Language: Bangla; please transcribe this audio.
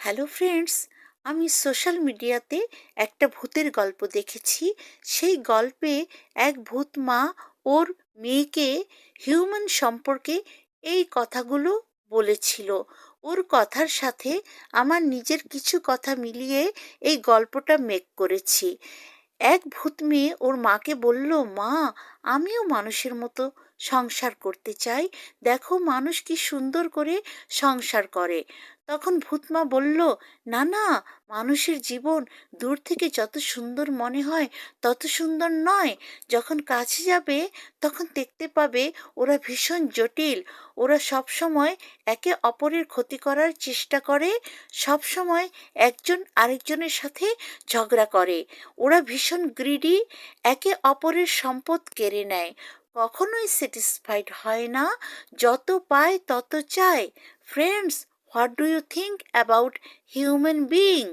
হ্যালো ফ্রেন্ডস, আমি সোশ্যাল মিডিয়াতে একটা ভূতের গল্প দেখেছি। সেই গল্পে এক ভূত মা ওর মেয়েকে হিউম্যান সম্পর্কে এই কথাগুলো বলেছিল। ওর কথার সাথে আমার নিজের কিছু কথা মিলিয়ে এই গল্পটা মেক করেছি। এক ভূত মেয়ে ওর মাকে বলল, মা, আমিও মানুষের মতো সংসার করতে চাই। দেখো মানুষ কি সুন্দর করে সংসার করে। তখন ভূতমা বলল, না না, মানুষের জীবন দূর থেকে যত সুন্দর মনে হয় তত সুন্দর নয়। যখন কাছে যাবে তখন দেখতে পাবে ওরা ভীষণ জটিল। ওরা সব সময় একে অপরের ক্ষতি করার চেষ্টা করে, সব সময় একজন আরেকজনের সাথে ঝগড়া করে। ওরা ভীষণ গ্রিডি, একে অপরের সম্পদ কেড়ে নেয়, কখনোই স্যাটিসফাইড হয় না, যত পায় তত চায়। Friends, what do you think about human being?